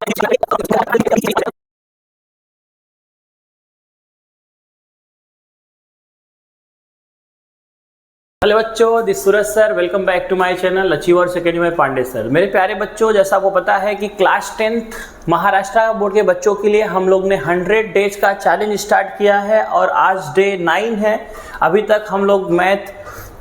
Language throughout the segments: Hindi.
हेलो बच्चों, this Suraj sir, welcome back to my channel achievers academy में पांडे सर। मेरे प्यारे बच्चों, जैसा आपको पता है कि क्लास 10th महाराष्ट्र बोर्ड के बच्चों के लिए हम लोग ने 100 डेज का चैलेंज स्टार्ट किया है और आज डे 9 है। अभी तक हम लोग मैथ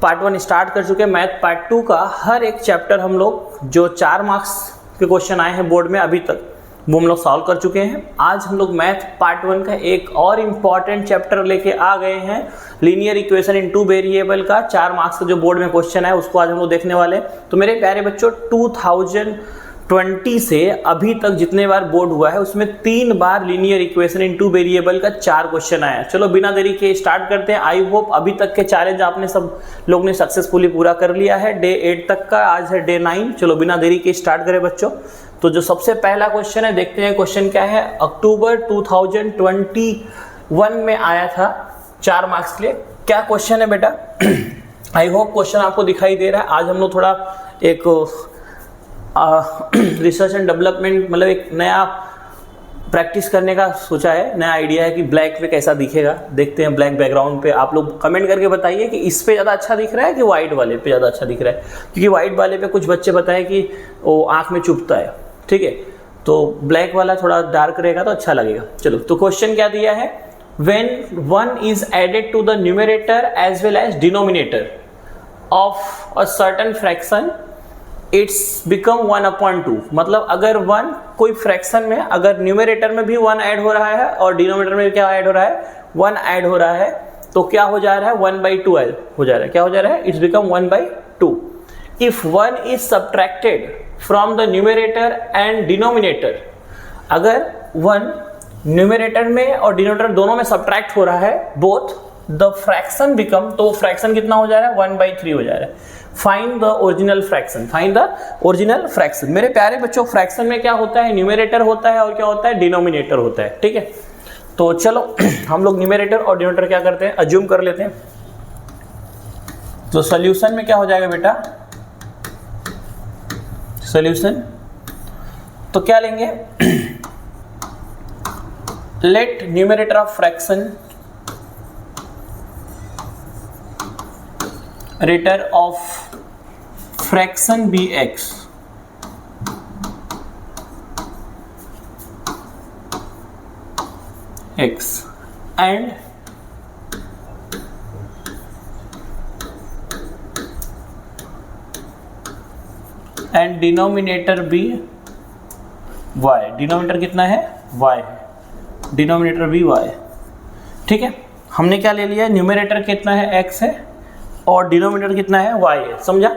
पार्ट 1 स्टार्ट कर चुके हैं। मैथ पार्ट 2 का हर एक चैप्टर हम लोग जो 4 मार्क्स के क्वेश्चन आए हैं बोर्ड में अभी तक वो हम लोग सॉल्व कर चुके हैं। आज हम लोग मैथ पार्ट 1 का एक और इम्पॉर्टेंट चैप्टर लेके आ गए हैं, लीनियर इक्वेशन इन 2 वेरिएबल का 4 मार्क्स का जो बोर्ड में क्वेश्चन है उसको आज हम लोग देखने वाले हैं। तो मेरे प्यारे बच्चों, 2020 से अभी तक जितने बार बोर्ड हुआ है उसमें 3 बार लीनियर इक्वेशन इन 2 वेरिएबल का 4 क्वेश्चन आया। चलो बिना देरी के स्टार्ट करते हैं। आई होप अभी तक के चैलेंज आपने सब लोग ने सक्सेसफुली पूरा कर लिया है। डे 8 तक का आज है डे 9। चलो बिना देरी के स्टार्ट करें बच्चों। तो जो सबसे पहला क्वेश्चन है, देखते हैं क्वेश्चन क्या है। अक्टूबर 2021 में आया था 4 मार्क्स के लिए। क्या क्वेश्चन है बेटा? आई होप क्वेश्चन आपको दिखाई दे रहा है। आज हम लोग थोड़ा एक रिसर्च एंड डेवलपमेंट, मतलब एक नया प्रैक्टिस करने का सोचा है, नया आइडिया है कि ब्लैक पे कैसा दिखेगा। देखते हैं ब्लैक बैकग्राउंड पे। आप लोग कमेंट करके बताइए कि इस पे ज़्यादा अच्छा दिख रहा है कि वाइट वाले पे ज़्यादा अच्छा दिख रहा है, क्योंकि वाइट वाले पे कुछ बच्चे बताएं कि वो आँख में चुभता है। ठीक है, तो ब्लैक वाला थोड़ा डार्क रहेगा तो अच्छा लगेगा। चलो, तो क्वेश्चन क्या दिया है? When 1 is added to the numerator as well as denominator of a certain fraction, it's become 1/2। मतलब अगर 1 कोई फ्रैक्शन में, अगर न्यूमरेटर में भी 1 ऐड हो रहा है और डिनोमिनेटर में क्या ऐड हो रहा है? 1 ऐड हो रहा है, तो क्या हो जा रहा है? 1/2 हो जा रहा है। क्या हो जा रहा है? It's become 1/2। If 1 is subtracted from the numerator and denominator, अगर 1 न्यूमरेटर में और डिनोमिनेटर दोनों में सब्ट्रैक्ट हो रहा है, बोथ द फ्रैक्शन बिकम, तो फ्रैक्शन कितना हो जा रहा है? 1/3 हो जा रहा है। Find the original fraction, find the original fraction. मेरे प्यारे बच्चों, फ्रैक्शन में क्या होता है? न्यूमरेटर होता है और क्या होता है? डिनोमिनेटर होता है। ठीक है, तो चलो हम लोग न्यूमरेटर और डिनोमिनेटर क्या करते हैं? अज्यूम कर लेते हैं। तो सोल्यूशन में क्या हो जाएगा बेटा? सोल्यूशन तो क्या लेंगे? Let numerator of fraction rater of fraction be x and denominator be y। Denominator कितना है? y है, डिनोमिनेटर भी y। ठीक है, हमने क्या ले लिया? न्यूमरेटर कितना है? x है और डिनोमिनेटर कितना है? y है। समझा?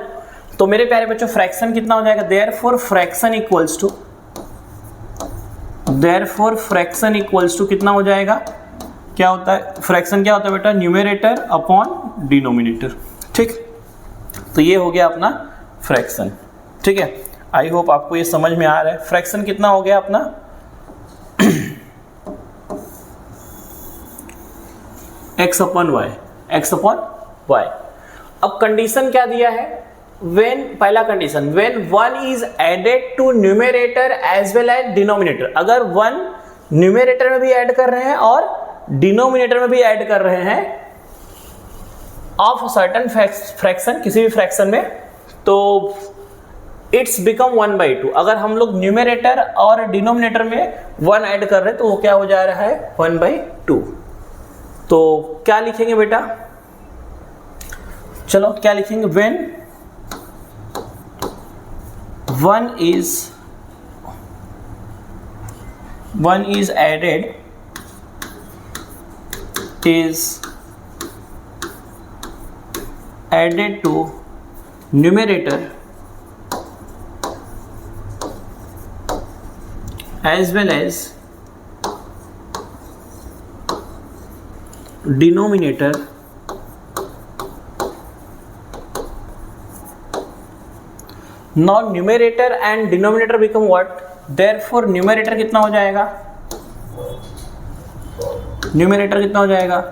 तो मेरे प्यारे बच्चों, फ्रैक्शन कितना हो जाएगा? देयरफॉर फ्रैक्शन इक्वल्स टू कितना हो जाएगा? क्या होता है फ्रैक्शन? क्या होता है बेटा? Numerator upon denominator. ठीक, तो ये हो गया अपना फ्रैक्शन। ठीक है, आई होप आपको ये समझ में आ रहा है। फ्रैक्शन कितना हो गया अपना? x upon y। अब कंडीशन क्या दिया है? पहला condition, when 1 is added to numerator as well as denominator। अगर 1 न्यूमरेटर में भी ऐड कर रहे हैं और डिनोमिनेटर में भी ऐड कर रहे हैं ऑफ सर्टेन फ्रैक्शन, किसी भी फ्रैक्शन में, तो इट्स बिकम 1/2। अगर हम लोग न्यूमरेटर और डिनोमिनेटर में 1 ऐड कर रहे हैं तो वो क्या हो जा रहा है? 1/2। तो क्या लिखेंगे बेटा? चलो क्या लिखेंगे? when 1 is added to numerator as well as denominator, now numerator and denominator become what? therefore numerator कितना हो जाएगा? न्यूमरेटर कितना हो जाएगा?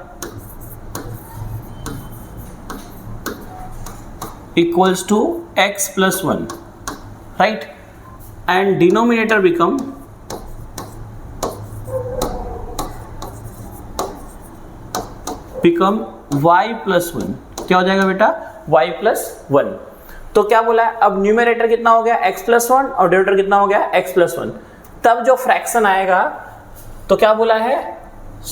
equals to x plus 1, right? and denominator become become y plus 1। क्या हो जाएगा बेटा? y plus 1। तो क्या बोला है? अब न्यूमरेटर कितना हो गया? x प्लस 1 और डिनोमिनेटर कितना हो गया? x plus 1। तब जो फ्रैक्शन आएगा तो क्या बोला है?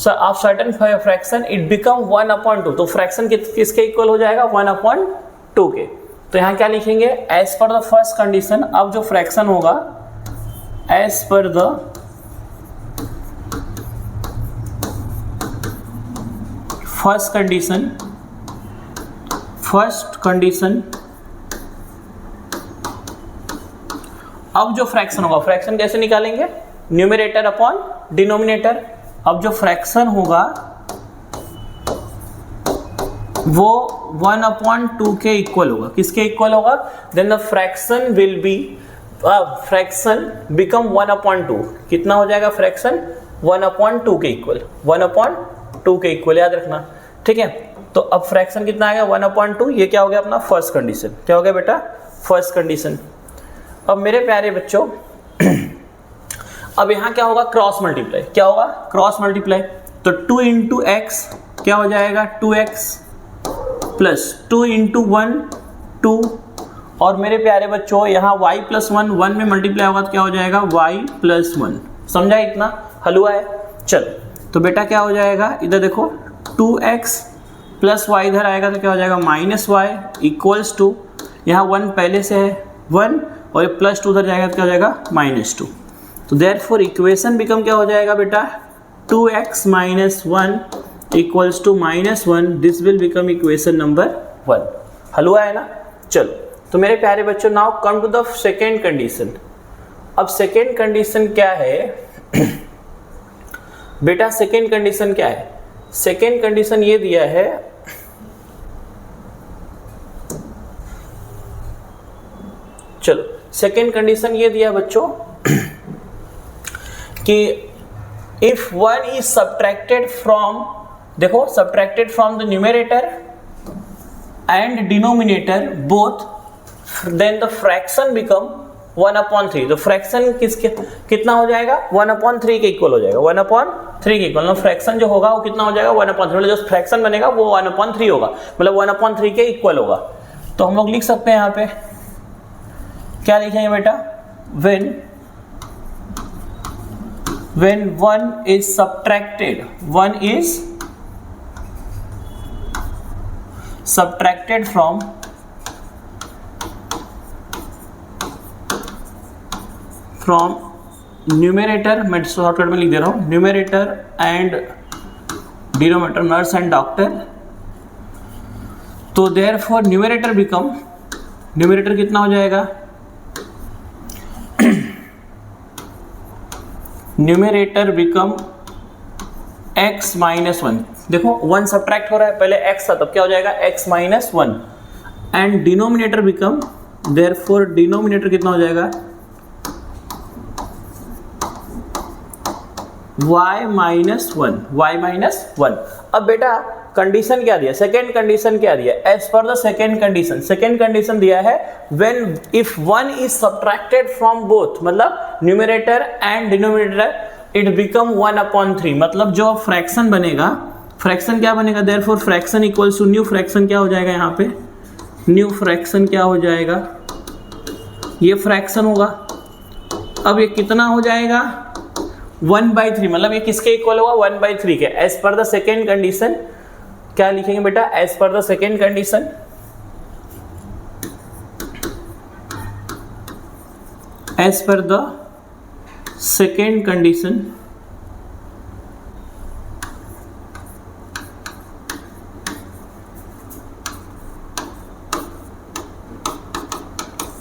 Of certain fraction it become 1/2। तो फ्रैक्शन किसके इक्वल हो जाएगा? 1/2 के। तो यहाँ क्या लिखेंगे? As per the first condition. अब जो फ्रैक्शन होगा as per the first condition, अब जो फ्रैक्शन होगा, फ्रैक्शन कैसे निकालेंगे? Numerator upon denominator. अब जो फ्रैक्शन होगा वो 1/2 के इक्वल होगा। किसके इक्वल होगा? Then the fraction will be fraction become 1/2। कितना हो जाएगा फ्रैक्शन? 1/2 के इक्वल। 1/2 के इक्वल, याद रखना, ठीक है। तो अब फ्रैक्शन कितना आएगा? 1/2। ये क्या हो गया अपना? First condition. क्या हो गया बेटा? First condition. अब मेरे प्यारे बच्चों अब यहाँ क्या होगा? Cross multiply. क्या होगा? Cross multiply. तो 2 इंटू एक्स क्या हो जाएगा? 2x plus 2 into 1 2। और मेरे प्यारे बच्चों यहाँ y प्लस 1 में मल्टीप्लाई होगा तो क्या हो जाएगा? y plus 1। समझा? इतना हलवा है। चलो तो बेटा क्या हो जाएगा? इधर देखो 2x प्लस y इधर आएगा तो क्या हो जाएगा? माइनस y इक्वल्स टू, यहाँ 1 पहले से है 1 और प्लस 2 उधर जाएगा तो क्या हो जाएगा? -2। तो देयरफॉर इक्वेशन बिकम क्या हो जाएगा बेटा? 2x minus 1 equals to -1। This will become equation number 1। हलवा है ना? चलो तो मेरे प्यारे बच्चों now come to the second condition. अब सेकेंड कंडीशन क्या है बेटा? सेकेंड कंडीशन क्या है? सेकेंड कंडीशन ये दिया है चलो सेकेंड कंडीशन ये दिया बच्चों कि इफ 1 इज सब्ट्रैक्टेड फ्रॉम, देखो subtracted from the numerator and denominator both, then the fraction become 1/3। तो फ्रैक्शन कितना हो जाएगा? 1/3 के इक्वल हो जाएगा। 1/3 के इक्वल। फ्रैक्शन जो होगा वो कितना हो जाएगा? 1/3। मतलब जो फ्रैक्शन बनेगा वो 1/3 होगा, मतलब 1/3 के इक्वल होगा। तो हम लोग लिख सकते हैं यहाँ पे, क्या लिखेंगे बेटा? when 1 is subtracted from numerator, मैं शॉर्टकट में लिख दे रहा हूँ, numerator and denominator, nurse and doctor. तो देयरफॉर न्यूमरेटर कितना हो जाएगा? Numerator become x minus 1। देखो 1 सब्ट्रैक्ट हो रहा है, पहले x था तब क्या हो जाएगा? x minus 1। And denominator become, therefore denominator कितना हो जाएगा? y minus 1। अब बेटा कंडीशन क्या दिया? सेकेंड कंडीशन क्या दिया? As per the second condition दिया है when if 1 is subtracted from both, मतलब numerator and denominator it become 1/3। मतलब जो फ्रैक्शन बनेगा, फ्रैक्शन क्या बनेगा? Therefore fraction equals to new fraction क्या हो जाएगा? यहाँ पे न्यू फ्रैक्शन क्या हो जाएगा? ये फ्रैक्शन होगा। अब ये कितना हो जाएगा? 1/3। मतलब ये किसके इक्वल होगा? 1/3 के। As per the second condition क्या लिखेंगे बेटा? As per the second condition, as per the second condition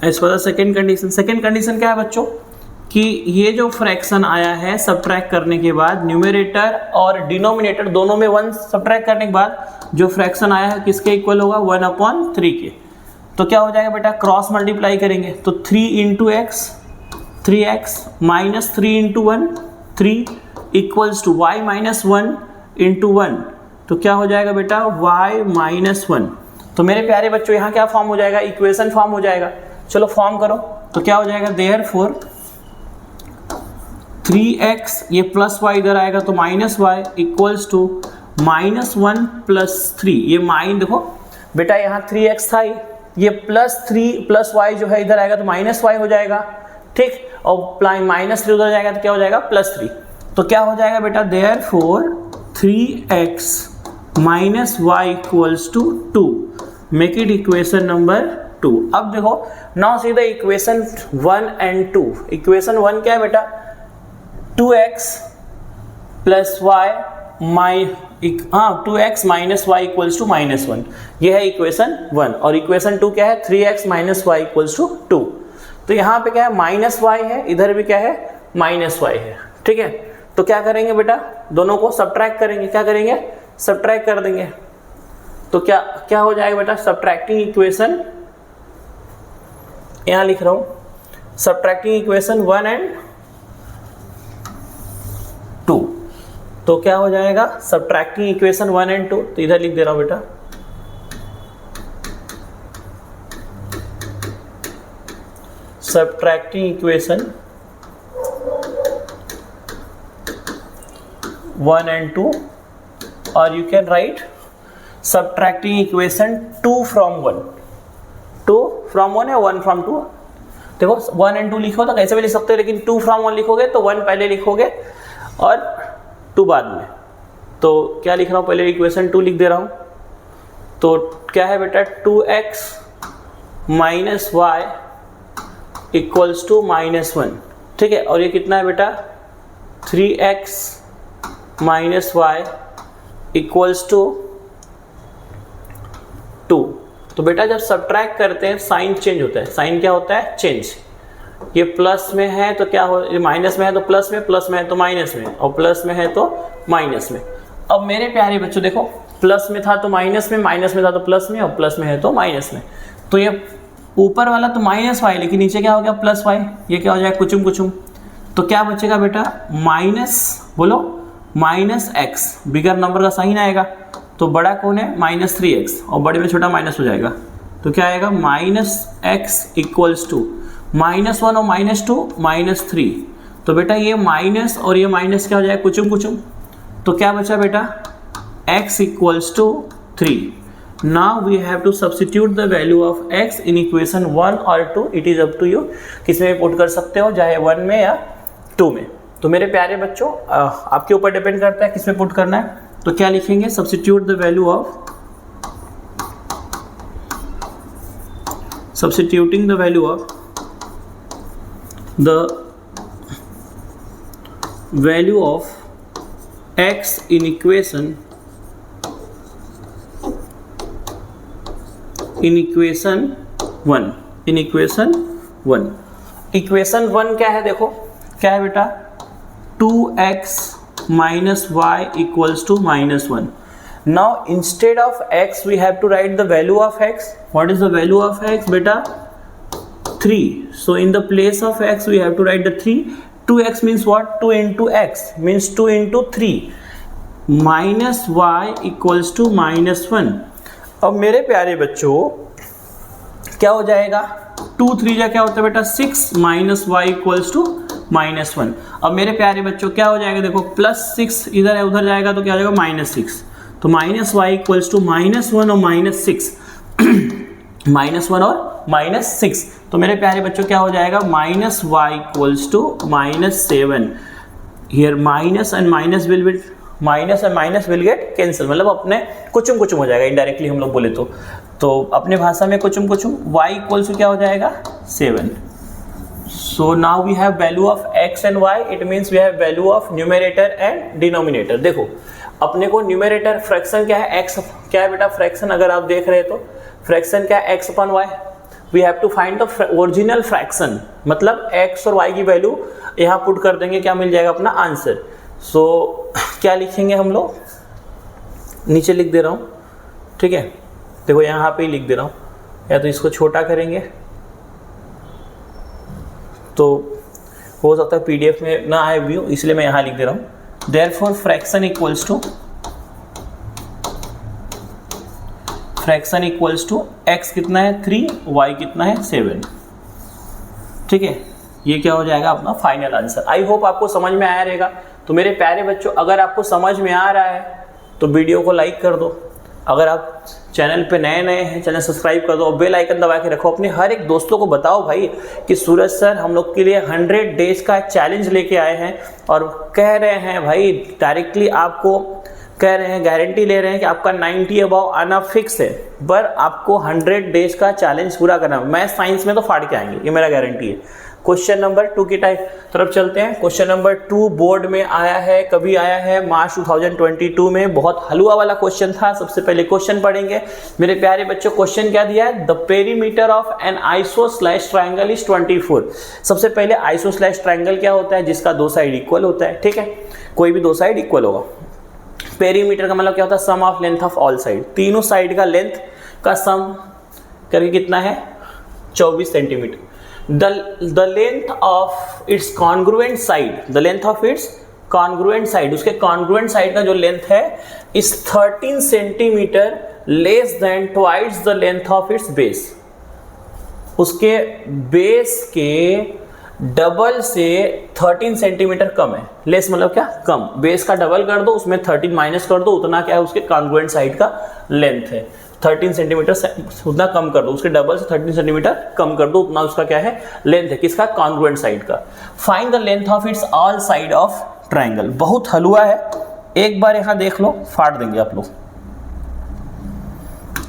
as per the second condition. Second condition क्या है बच्चों? कि ये जो फ्रैक्शन आया है सब्ट्रैक्ट करने के बाद, न्यूमरेटर और डिनोमिनेटर दोनों में 1 सब्ट्रैक्ट करने के बाद जो फ्रैक्शन आया है किसके इक्वल होगा? 1/3 के। तो क्या हो जाएगा बेटा? क्रॉस मल्टीप्लाई करेंगे तो 3 into X, 3x minus 3 into 1 3 equals to y minus 1 into 1। तो क्या हो जाएगा बेटा? y minus 1। तो मेरे प्यारे बच्चों यहाँ क्या फॉर्म हो जाएगा? इक्वेशन फॉर्म हो जाएगा। चलो फॉर्म करो। तो क्या हो जाएगा? देयरफॉर 3x, ये प्लस y इधर आएगा तो माइनस y इक्वल्स टू -1 + 3, ये माइन देखो बेटा यहाँ 3x था, ये +3 + y जो है इधर आएगा तो -y हो जाएगा, ठीक, और -3 उधर जाएगा तो क्या हो जाएगा +3। तो क्या हो जाएगा बेटा, therefore 3x - y = 2, make it equation number 2। अब देखो now see the equation 1 and 2। Equation 1 क्या है बेटा, 2x + y 2x - y = -1, ये है इक्वेशन 1। और इक्वेशन 2 क्या है, 3x - y = 2। तो यहाँ पे क्या है, -y है, इधर भी क्या है, -y है, ठीक है। तो क्या करेंगे बेटा, दोनों को सब्ट्रैक्ट करेंगे, क्या करेंगे, सब्ट्रैक्ट कर देंगे। तो क्या क्या हो जाएगा बेटा, सब्ट्रैक्टिंग इक्वेशन, यहाँ लिख रहा हूँ सब्ट्रैक्टिंग इक्वेशन 1 एंड 2। तो क्या हो जाएगा, सब्ट्रैक्टिंग इक्वेशन 1 एंड 2, तो इधर लिख दे रहा हूं बेटा, सब्ट्रैक्टिंग इक्वेशन 1 and 2, और you can write subtracting equation 2 from 1, 2 from 1 या 1 from 2। देखो 1 and 2 लिखो तो कैसे भी लिख सकते हो, लेकिन 2 from 1 लिखोगे तो 1 पहले लिखोगे और 2 बाद में। तो क्या लिख रहा हूँ, पहले इक्वेशन 2 लिख दे रहा हूँ। तो क्या है बेटा, 2x - y = -1, ठीक है। और ये कितना है बेटा, 3x - y = 2। तो बेटा जब सब्ट्रैक्ट करते हैं साइन चेंज होता है, साइन क्या होता है, चेंज। ये प्लस में है तो क्या हो, ये माइनस में है तो प्लस में है तो माइनस में, और प्लस में है तो माइनस में। अब मेरे प्यारे बच्चों देखो, प्लस में था तो माइनस में, माइनस में था तो प्लस में, और प्लस में है तो माइनस में। तो ये ऊपर वाला तो -y, लेकिन नीचे क्या हो गया, +y, ये क्या हो जाएगा, कुचुम कुचुम। तो क्या बचेगा बेटा, बोलो -x, बिगर नंबर का साइन आएगा, तो बड़ा कौन है, -3x, और बड़े में छोटा माइनस हो जाएगा। तो क्या आएगा, -x = -1 और -2 -3। तो बेटा ये माइनस और ये माइनस क्या हो जाएगा, कुचुम कुचुम। तो क्या बचा बेटा, x = 3। Now we have to substitute the value of x in equation 1 और 2। It is up to you, किसमें पुट कर सकते हो, चाहे 1 में या 2 में। तो मेरे प्यारे बच्चों आपके ऊपर डिपेंड करता है किसमें पुट करना है। तो क्या लिखेंगे, substitute the value of, substituting the value of x in equation 1। Equation 1 क्या है, देखो क्या है बेटा, 2x - y = -1। Now instead of x we have to write the value of x. What is the value of x beta, 3. So in the place of x we have to write the 3. 2x means what, 2 into x means 2 into 3 minus y equals to -1। अब मेरे प्यारे बच्चों क्या हो जाएगा, 2 3 जा क्या होता है बेटा, 6 minus y equals to -1। अब मेरे प्यारे बच्चों क्या हो जाएगा, देखो +6 इधर है उधर जाएगा तो क्या हो जाएगा, -6। तो -y equals to -1 और -6 -1 और -6। तो मेरे प्यारे बच्चों क्या हो जाएगा, -y equals to -7। Here minus and minus will get cancel, मतलब अपने कुचुम कुचुम हो जाएगा, इनडायरेक्टली हम लोग बोले तो अपने भाषा में कुचुम कुचुम। y equals to क्या हो जाएगा, 7। So now we have value of x and y, it means we have value of numerator and denominator. देखो अपने को न्यूमरेटर फ्रैक्शन क्या है, x क्या है बेटा, फ्रैक्शन अगर आप देख रहे तो फ्रैक्शन क्या है, x/y। We have to find the original fraction, मतलब x और y की वैल्यू यहाँ पुट कर देंगे, क्या मिल जाएगा अपना आंसर। सो क्या लिखेंगे हम लोग, नीचे लिख दे रहा हूँ, ठीक है, देखो यहाँ पे ही लिख दे रहा हूँ, या तो इसको छोटा करेंगे तो हो सकता है PDF में ना आए व्यू, इसलिए मैं यहाँ लिख दे रहा हूँ। Therefore fraction equals to x कितना है 3, y कितना है 7, ठीक है। ये क्या हो जाएगा अपना फाइनल आंसर। आई होप आपको समझ में आया रहेगा। तो मेरे प्यारे बच्चों अगर आपको समझ में आ रहा है तो वीडियो को लाइक कर दो। अगर आप चैनल पे नए हैं, चैनल सब्सक्राइब कर दो और बेल आइकन दबा के रखो। अपने हर एक दोस्तों को बताओ भाई कि सूरज सर हम लोग के लिए 100 डेज का चैलेंज लेके आए हैं और कह रहे हैं भाई डायरेक्टली आपको कह रहे हैं, गारंटी ले रहे हैं कि आपका 90 अबव आना फिक्स है, पर आपको 100 डेज का चैलेंज पूरा करना है। मैथ साइंस में तो फाड़ के आएंगे, ये मेरा गारंटी है। क्वेश्चन नंबर 2 की तरफ चलते हैं। क्वेश्चन नंबर 2 बोर्ड में आया है, कभी आया है? मार्च 2022 में। बहुत हलवा वाला क्वेश्चन था। सबसे पहले क्वेश्चन पढ़ेंगे मेरे प्यारे बच्चों। क्वेश्चन क्या दिया है? The perimeter of an isosceles triangle is 24। सबसे पहले आइसोस्लेश ट्रायंगल क्या होता है? जिसका दो साइड इक्वल होता है, ठीक है, कोई भी दो साइड इक्वल होगा। पेरीमीटर का मतलब क्या होता है? Sum of length of all side, तीनों साइड का लेंथ का सम करके कितना है? 24 centimetre. The length of its congruent side, the length of its congruent side, उसके congruent side का जो लेंथ है is 13 centimetre less than twice the length of its base। उसके बेस के डबल से 13 सेंटीमीटर कम है। लेस मतलब क्या? कम। बेस का डबल कर दो, उसमें 13 माइनस कर दो, उतना क्या है? उसके कॉन्ग्रुएंट साइड का लेंथ है। 13 सेंटीमीटर उतना कम कर दो, उसके डबल से 13 सेंटीमीटर कम कर दो, उतना उसका क्या है? लेंथ है। किसका? कॉन्ग्रुएंट साइड का। Find the length of it's all side of triangle. बहुत हलवा है, एक बार यहां देख लो, फाड़ देंगे आप लोग।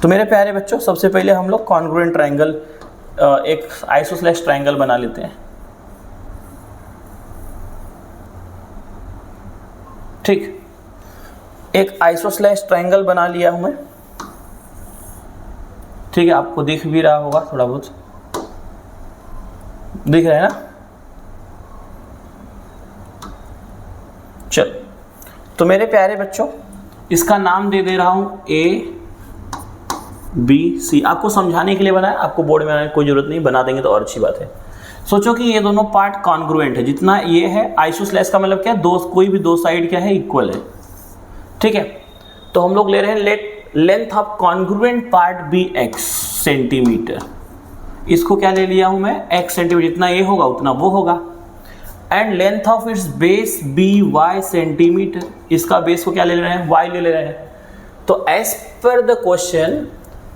तो मेरे प्यारे बच्चों, सबसे पहले हम लोग कॉन्ग्रुएंट ट्राइंगल, एक आइसोस्लेश ट्राइंगल बना लेते हैं, ठीक। एक आइसोस्लेश ट्राइंगल बना लिया हूं मैं, ठीक है। आपको दिख भी रहा होगा, थोड़ा बहुत दिख रहा है ना? चलो, तो मेरे प्यारे बच्चों इसका नाम दे दे रहा हूं ABC। आपको समझाने के लिए बनाया, आपको बोर्ड में बनाने की कोई जरूरत नहीं, बना देंगे तो और अच्छी बात है। सोचो कि ये दोनों पार्ट कॉन्ग्रुएंट है, जितना ये है। आइसोस्लेश का मतलब क्या? दो, कोई भी दो साइड क्या है? इक्वल है, ठीक है। तो हम लोग ले रहे हैं length of congruent part be x centimetre. इसको क्या ले लिया हूं मैं? x centimetre. जितना ये होगा उतना वो होगा। And length of its base be y centimetre. इसका बेस को क्या ले रहे हैं? y ले रहे हैं। तो एज पर द क्वेश्चन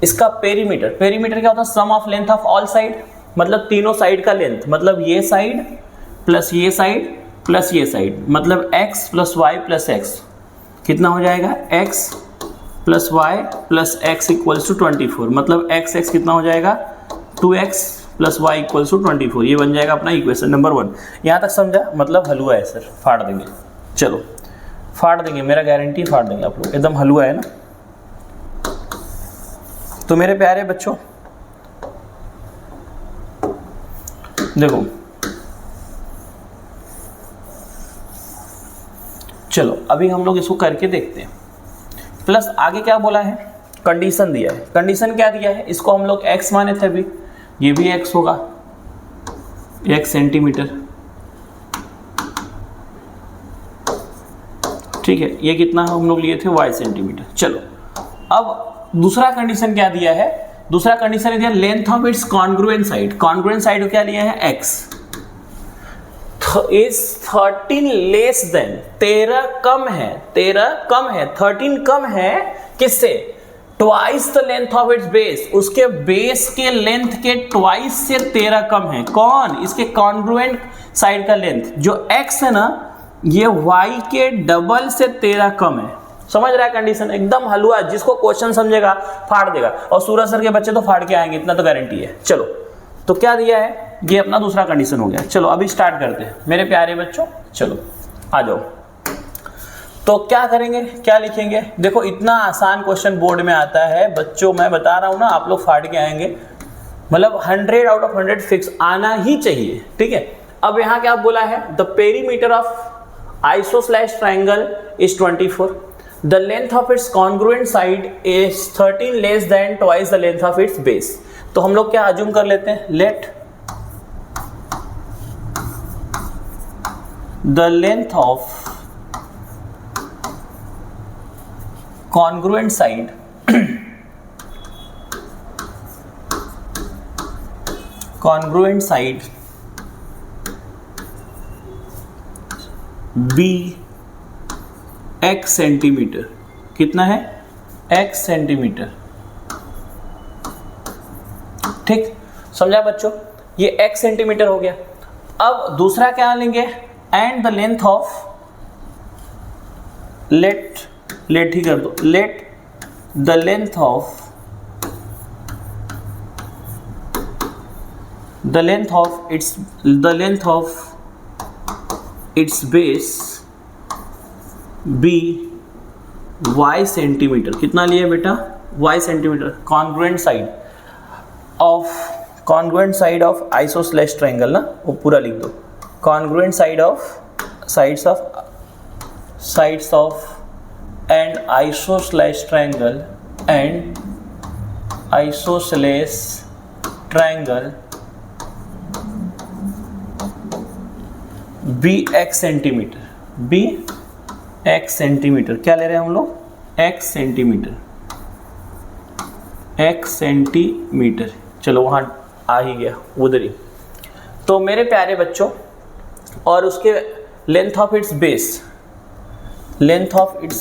इसका पेरीमीटर, पेरीमीटर क्या होता है? Sum of length of all side, मतलब तीनों साइड का लेंथ, मतलब ये साइड प्लस ये साइड प्लस ये साइड, मतलब x plus Y plus X. कितना हो जाएगा? x plus Y plus X equals to 24। मतलब x कितना हो जाएगा? 2x plus Y equals to 24। ये बन जाएगा अपना इक्वेशन नंबर 1। यहाँ तक समझा? मतलब हलवा है सर, फाड़ देंगे। चलो फाड़ देंगे, मेरा गारंटी फाड़ देंगे आप लोग, एकदम हलवा है ना। तो मेरे प्यारे बच्चों देखो, चलो अभी हम लोग इसको करके देखते हैं। प्लस आगे क्या बोला है? कंडीशन दिया है। कंडीशन क्या दिया है? इसको हम लोग x माने थे अभी, ये भी x होगा, x सेंटीमीटर, ठीक है। ये कितना हम लोग लिए थे? y centimetre. चलो अब दूसरा कंडीशन क्या दिया है? दूसरा कंडीशन दिया length of its congruent side. Congruent side को क्या लिया है? x इज 13 लेस देन, 13 कम है, 13 कम है, 13 कम है किससे? Twice the length of its base. उसके बेस के लेंथ के ट्वाइस से 13 कम है। कौन? इसके कॉन्ग्रुएंट साइड का लेंथ जो x है ना, ये y के डबल से 13 कम है। समझ रहा है कंडीशन? एकदम हलवा, जिसको क्वेश्चन समझेगा फाड़ देगा। और सूरज सर के बच्चे तो फाड़ के आएंगे, इतना तो गारंटी है। चलो तो क्या दिया है? ये अपना दूसरा कंडीशन हो गया। चलो अभी स्टार्ट करते हैं मेरे प्यारे बच्चों, चलो आ जाओ। तो क्या करेंगे, क्या लिखेंगे? देखो इतना आसान क्वेश्चन बोर्ड में आता है बच्चों, मैं बता रहा हूं ना, आप लोग फाड़ के आएंगे। मतलब 100 आउट ऑफ 100 फिक्स आना ही चाहिए, ठीक है। अब यहाँ क्या बोला है? The perimeter of isosceles triangle is 24। The length of its congruent side is 13 less than twice the length of its base. तो हम लोग क्या अज्यूम कर लेते हैं? Let the length of congruent side congruent side b x centimetre. कितना है x सेंटीमीटर। ठीक, समझा बच्चों, ये x सेंटीमीटर हो गया। अब दूसरा क्या लेंगे, and the length of, let ही कर दो, let the length of its base be y centimetre. कितना लिया बेटा, y centimetre. Congruent side of isosceles triangle ना, वो पूरा लिख दो, congruent sides of and isosceles triangle be X centimetre, क्या ले रहे हैं हम लोग, x सेंटीमीटर। चलो वहाँ आ ही गया, उधर ही। तो मेरे प्यारे बच्चों, और उसके लेंथ ऑफ इट्स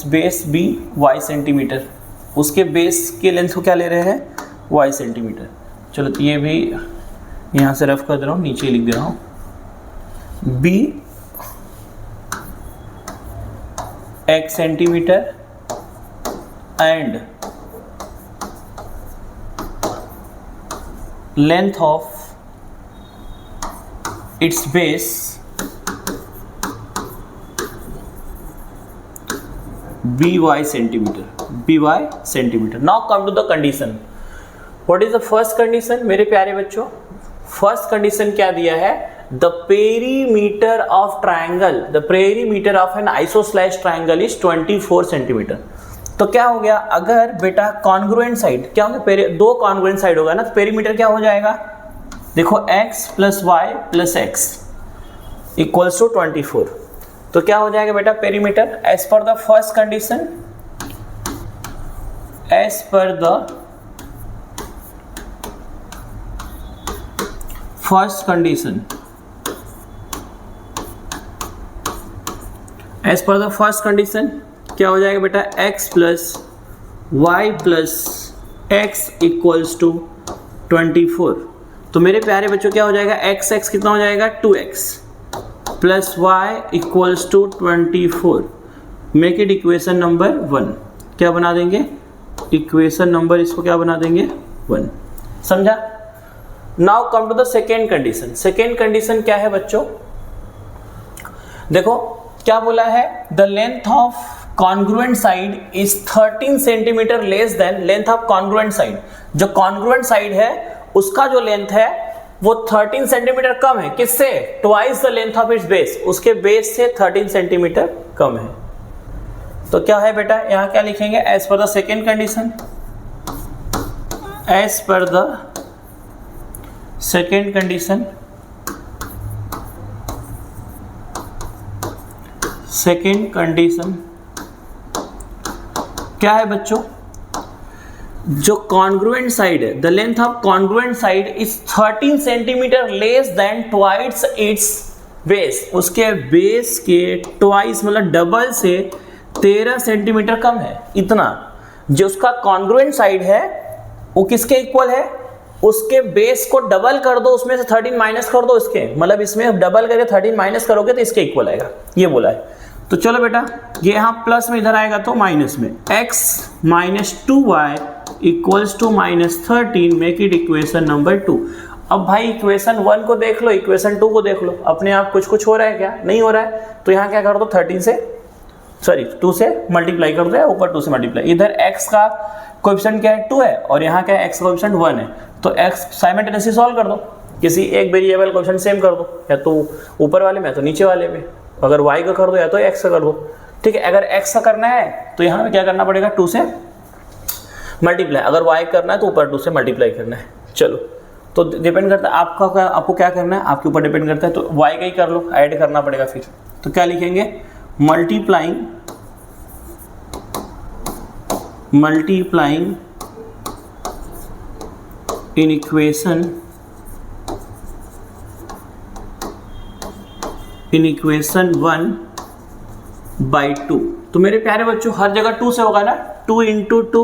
बेस भी y सेंटीमीटर, उसके बेस के लेंथ को क्या ले रहे हैं, y सेंटीमीटर। चलो तो ये भी यहाँ से रफ कर दे रहा हूँ, नीचे लिख दे रहा हूँ, b x centimetre and length of its base by centimetre. Now come to the condition. What is the first condition मेरे प्यारे बच्चों, फर्स्ट कंडीशन क्या दिया है, the perimeter of triangle, the perimeter of an isosceles triangle is 24 centimetre. तो क्या हो गया, अगर बेटा कॉन्ग्रुएंट साइड क्या होगा, दो कॉन्ग्रुएंट साइड होगा ना, तो पेरीमीटर क्या हो जाएगा, देखो x plus Y plus X equals to 24। तो क्या हो जाएगा बेटा perimeter, as per the first condition, as per the first condition, as per the first condition क्या हो जाएगा बेटा, x plus Y plus X equals to 24। तो मेरे प्यारे बच्चों क्या हो जाएगा, x कितना हो जाएगा 2x plus Y equals to 24। Make it equation number 1। क्या बना देंगे, इक्वेशन नंबर, इसको क्या बना देंगे 1। समझा। Now come to the second condition. Second condition क्या है बच्चों, देखो क्या बोला है, the length of congruent side is 13 centimetre less than length of congruent side. जो कॉन्ग्रुएंट साइड है उसका जो लेंथ है वो 13 सेंटीमीटर कम है, किससे, twice the length of its base, उसके बेस से 13 सेंटीमीटर कम है। तो क्या है बेटा, यहां क्या लिखेंगे, as per the second condition, as per the second condition, second condition क्या है बच्चों, जो कॉन्ग्रुएंट साइड है, the length of congruent side is 13 centimetre less than twice its base, उसके बेस के ट्वाइस मतलब डबल से 13 सेंटीमीटर कम है। इतना जो उसका कॉन्ग्रुएंट साइड है वो किसके इक्वल है, उसके बेस को डबल कर दो, उसमें से 13 माइनस कर दो इसके, मतलब इसमें डबल करके 13 माइनस करोगे तो इसके इक्वल आएगा, ये बोला है। तो चलो बेटा ये यहाँ प्लस में, इधर आएगा तो माइनस में, x minus 2y equals to minus 13, make it equation number 2। अब भाई इक्वेशन 1 को देख लो, इक्वेशन 2 को देख लो, अपने आप कुछ हो रहा है क्या, नहीं हो रहा है। तो यहाँ क्या कर दो, 2 से मल्टीप्लाई कर दो, ऊपर 2 से मल्टीप्लाई, इधर x का कोएफिशिएंट क्या है 2 है, और यहाँ क्या है x का कोएफिशिएंट 1 है, तो x साइमल्टेनियसली सॉल्व कर दो, किसी एक वेरिएबल कोएफिशिएंट सेम कर दो, या तो ऊपर वाले में या तो नीचे वाले में, अगर y का कर दो या तो x का कर दो। ठीक है, अगर x का करना है तो यहाँ पे क्या करना पड़ेगा, 2 से मल्टीप्लाई, अगर y करना है तो ऊपर 2 से मल्टीप्लाई करना है। चलो तो डिपेंड करता है आपको क्या करना है, आपके ऊपर डिपेंड करता है, तो y का ही कर लो, ऐड करना पड़ेगा फिर। तो क्या लिखेंगे, मल्टीप्लाइंग इन इक्वेशन 1/2। तो तो मेरे प्यारे बच्चों हर जगह 2 से होगा ना, 2 into 2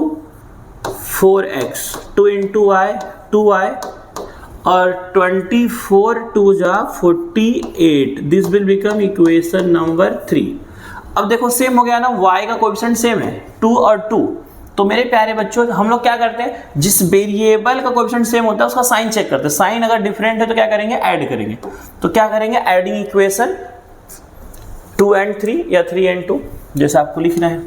4x, 2 into Y 2y, और 24 2 जा 48, this will become equation number 3। अब देखो सेम हो गया ना, y का कोएफिशिएंट सेम है 2 और 2। तो मेरे प्यारे बच्चों हम लोग क्या करते हैं, जिस वेरिएबल का कोएफिशिएंट सेम होता है उसका साइन चेक करते हैं। साइन अगर डिफरेंट है तो क्या करेंगे, ऐड करेंगे। तो क्या करेंगे, एडिंग इक्वेशन 2 and 3 या 3 and 2, जैसे आपको लिखना है।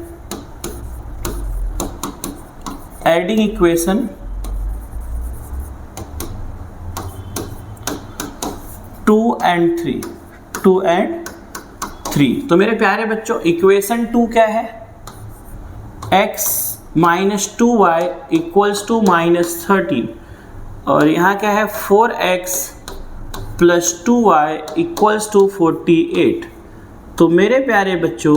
Adding equation 2 and 3, 2 and 3। तो मेरे प्यारे बच्चों इक्वेशन 2 क्या है, x minus 2y equals to minus 13, और यहाँ क्या है 4x plus 2y equals to 48। तो मेरे प्यारे बच्चों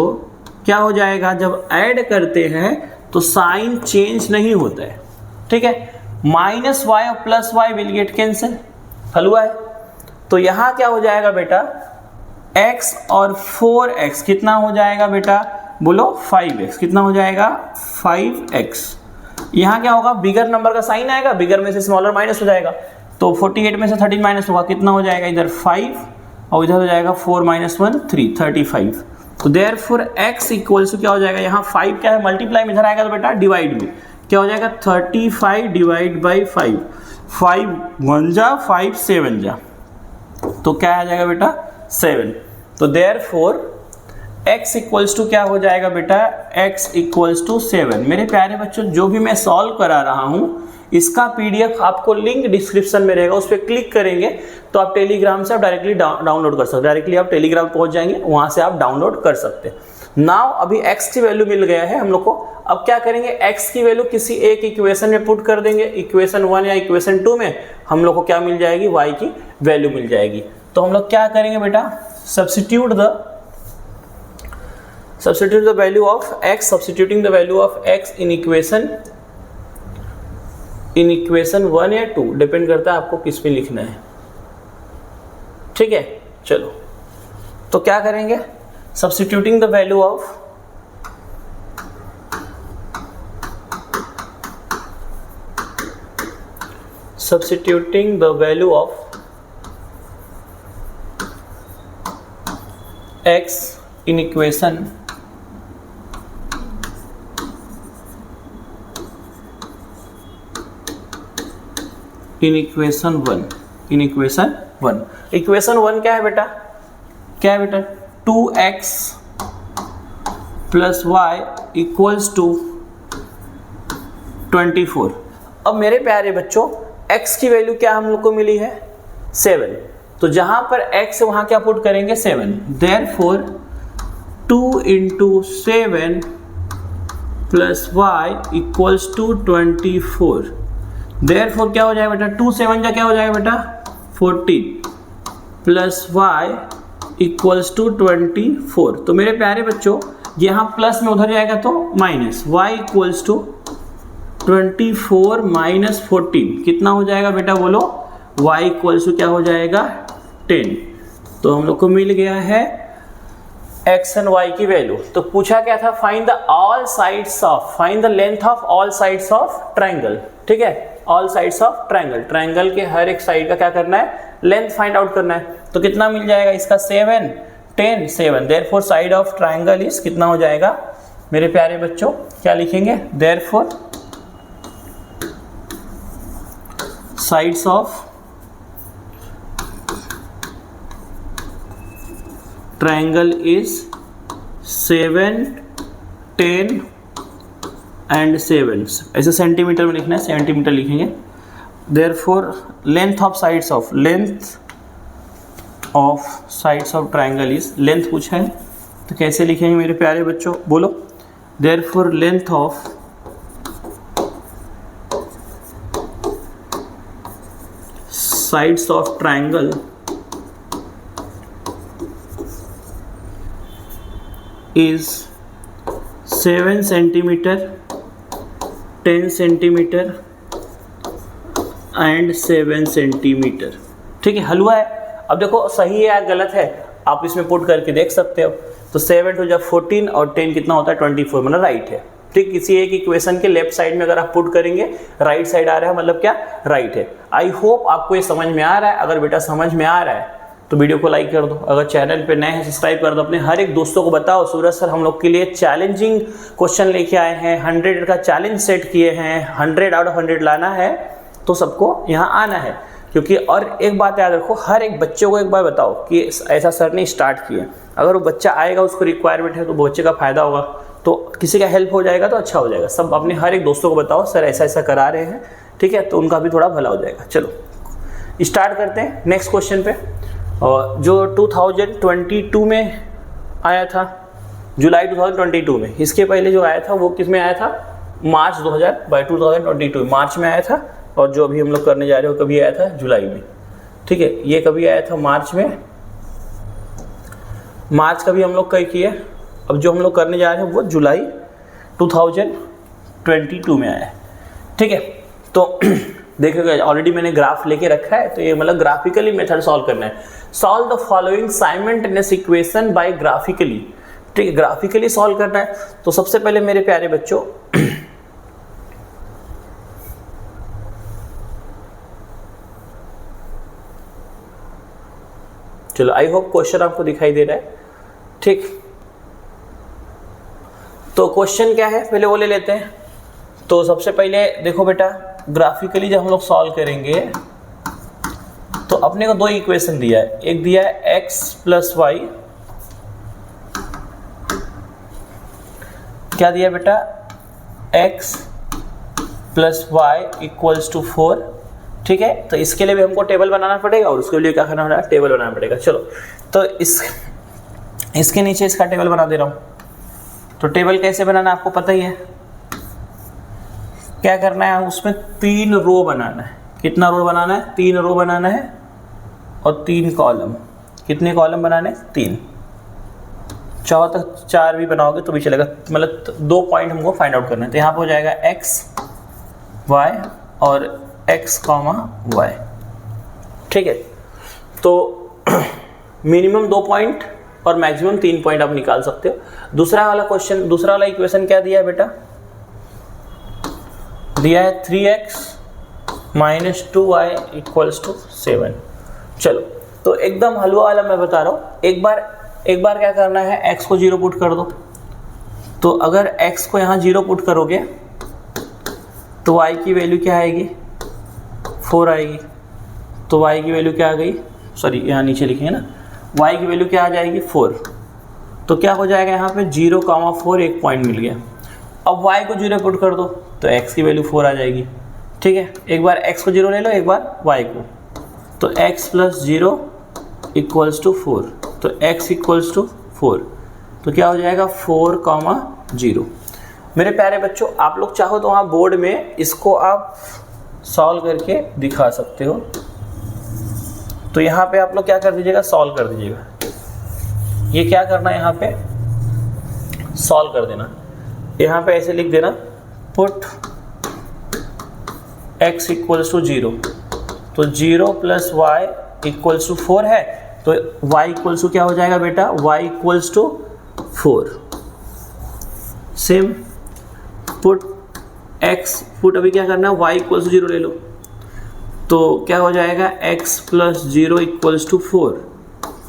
क्या हो जाएगा, जब ऐड करते हैं तो साइन चेंज नहीं होता है, ठीक है। माइनस वाई और plus y will get cancel, हल हुआ है। तो यहाँ क्या हो जाएगा बेटा, x और 4x कितना हो जाएगा बेटा, बोलो 5x, कितना हो जाएगा 5x। यहाँ क्या होगा, बिगर नंबर का साइन आएगा, बिगर में से स्मॉलर माइनस हो जाएगा, तो 48 में से 13 माइनस होगा, कितना हो जाएगा इधर 5 और इधर हो जाएगा 4 माइनस 1 3, 35। तो देयरफॉर x इक्वल्स टू क्या हो जाएगा, यहाँ 5 क्या है मल्टीप्लाई में, इधर आएगा तो बेटा डिवाइड में, क्या हो जाएगा 35 डिवाइड बाई 5, 5 1 जा 5 7 जा, तो क्या आ जाएगा बेटा 7। तो देयरफॉर x इक्वल्स टू क्या हो जाएगा बेटा, x इक्वल्स टू 7। मेरे प्यारे बच्चों जो भी मैं सॉल्व करा रहा हूँ इसका PDF आपको लिंक डिस्क्रिप्शन में रहेगा, उस पर क्लिक करेंगे तो आप टेलीग्राम से आप डायरेक्टली डाउनलोड कर सकते हैं। डायरेक्टली आप टेलीग्राम पहुंच जाएंगे, वहां से आप डाउनलोड कर सकते हैं। नाउ अभी x की वैल्यू मिल गया है हम लोग को। अब क्या करेंगे, x की वैल्यू किसी एक इक्वेशन में पुट कर देंगे, इक्वेशन 1 या इक्वेशन 2 में हम लोग को क्या मिल जाएगी, y की वैल्यू मिल जाएगी। तो हम लोग क्या करेंगे बेटा, substitute the value of x, substituting the value of x in equation 1 या 2, डिपेंड करता है आपको किस में लिखना है, ठीक है। चलो तो क्या करेंगे, substituting the value of x in equation equation 1। Equation 1 क्या है बेटा, 2x plus Y equals to 24। अब मेरे प्यारे बच्चों x की वैल्यू क्या हम लोग को मिली है 7, तो जहां पर x है वहां क्या पुट करेंगे 7। Therefore 2 into 7 plus Y equals to 24। Therefore क्या हो जाएगा बेटा, 2 7 जा क्या हो जाएगा बेटा 14 प्लस वाई इक्वल्स टू 24। तो मेरे प्यारे बच्चों यहाँ प्लस में उधर जाएगा तो minus, y equals to 24 minus 14, कितना हो जाएगा बेटा बोलो, y इक्वल्स टू क्या हो जाएगा 10। तो हम लोग को मिल गया है x एंड y की वैल्यू। तो पूछा क्या था, find the length of all sides of triangle, ठीक है। All sides of triangle, triangle के हर एक साइड का क्या करना है, लेंथ फाइंड आउट करना है। तो कितना मिल जाएगा इसका 7 10 7। Therefore side of triangle is कितना हो जाएगा मेरे प्यारे बच्चों, क्या लिखेंगे, therefore sides of triangle is 7 10 and 7। ऐसे सेंटीमीटर में लिखना है, सेंटीमीटर लिखेंगे। Therefore length of sides of triangle is, length पूछा है तो कैसे लिखेंगे मेरे प्यारे बच्चों बोलो, therefore length of sides of triangle is 7 centimetre 10 centimetre and 7 centimetre, ठीक है। हल हुआ है। अब देखो सही है या गलत है आप इसमें पुट करके देख सकते हो। तो 7 टू जब 14 और 10 कितना होता है 24, मतलब राइट है। ठीक, किसी एक इक्वेशन के लेफ्ट साइड में अगर आप पुट करेंगे राइट साइड आ रहा है, मतलब क्या राइट है। आई होप आपको ये समझ में आ रहा है। अगर बेटा समझ में आ रहा है तो वीडियो को लाइक कर दो, अगर चैनल पे नए हैं सब्सक्राइब कर दो, अपने हर एक दोस्तों को बताओ सूरज सर हम लोग के लिए चैलेंजिंग क्वेश्चन लेके आए हैं, 100 का चैलेंज सेट किए हैं, 100 आउट ऑफ 100 लाना है तो सबको यहाँ आना है। क्योंकि और एक बात याद रखो, हर एक बच्चे को एक बार बताओ कि ऐसा सर ने स्टार्ट किया, अगर वो बच्चा आएगा उसको रिक्वायरमेंट है तो वो बच्चे का फायदा होगा, तो किसी का हेल्प हो जाएगा तो अच्छा हो जाएगा। सब अपने हर एक दोस्तों को बताओ सर ऐसा ऐसा करा रहे हैं, ठीक है, तो उनका भी थोड़ा भला हो जाएगा। चलो स्टार्ट करते हैं नेक्स्ट क्वेश्चन पे। और जो 2022 में आया था, जुलाई 2022 में, इसके पहले जो आया था वो किस में आया था, मार्च 2022 मार्च में आया था। और जो अभी हम लोग करने जा रहे हो कभी आया था जुलाई में, ठीक है, ये कभी आया था मार्च में, मार्च का भी हम लोग कई किए। अब जो हम लोग करने जा रहे हैं वो जुलाई 2022 में आया है, ठीक है। तो देखिएगा ऑलरेडी मैंने ग्राफ लेके रखा है, तो ये मतलब ग्राफिकली मेथड सॉल्व करना है। Solve the following simultaneous equation by graphically, ठीक है, ग्राफिकली सॉल्व करना है। तो सबसे पहले मेरे प्यारे बच्चों चलो आई होप क्वेश्चन आपको दिखाई दे रहा है, ठीक। तो क्वेश्चन क्या है पहले वो ले लेते हैं। तो सबसे पहले देखो बेटा, ग्राफिकली जब हम लोग सॉल्व करेंगे तो अपने को दो इक्वेशन दिया है, एक दिया है x प्लस वाई, क्या दिया बेटा, x plus Y equals to 4, ठीक है। तो इसके लिए भी हमको टेबल बनाना पड़ेगा और उसके लिए क्या करना पड़ेगा, टेबल बनाना पड़ेगा। चलो तो इसके नीचे इसका टेबल बना दे रहा हूँ। तो टेबल कैसे बनाना आपको पता ही है, क्या करना है, उसमें 3 रो बनाना है। कितना रो बनाना है, 3 रो बनाना है और 3 कॉलम। कितने कॉलम बनाने, 3। चाहो तो 4 भी बनाओगे तो भी चलेगा, मतलब 2 पॉइंट हमको फाइंड आउट करना है। तो यहाँ पे हो जाएगा x y और x कॉमा y, ठीक है। तो मिनिमम 2 पॉइंट और मैक्सिमम 3 पॉइंट आप निकाल सकते हो। दूसरा वाला क्वेश्चन, दूसरा वाला इक्वेशन क्या दिया है बेटा, दिया है 3x minus 2y equals to 7। चलो तो एकदम हलवा वाला मैं बता रहा हूँ, एक बार क्या करना है, x को 0 पुट कर दो। तो अगर x को यहाँ 0 पुट करोगे तो y की वैल्यू क्या आएगी, 4 आएगी। तो y की वैल्यू क्या आ गई, सॉरी यहाँ नीचे लिखेंगे ना, y की वैल्यू क्या आ जाएगी, 4। तो क्या हो जाएगा यहाँ पे 0,4 एक पॉइंट मिल गया। अब y को 0 पुट कर दो तो x की वैल्यू 4 आ जाएगी, ठीक है। एक बार x को 0 ले लो, एक बार y को, तो x प्लस 0 इक्वल्स टू 4, तो x इक्वल्स टू 4। तो क्या हो जाएगा 4,0। मेरे प्यारे बच्चों आप लोग चाहो तो वहाँ बोर्ड में इसको आप सॉल्व करके दिखा सकते हो। तो यहाँ पे आप लोग क्या कर दीजिएगा, सॉल्व कर दीजिएगा। ये क्या करना है, यहाँ पे सॉल्व कर देना। यहाँ पे ऐसे लिख देना, पुट x इक्वल्स टू 0। तो 0 प्लस वाई इक्वल्स टू 4 है, तो y इक्वल्स टू क्या हो जाएगा बेटा, y equals to 4। Same put x, put अभी क्या करना है, y इक्वल्स टू 0 ले लो। तो क्या हो जाएगा, x प्लस 0 इक्वल्स टू 4,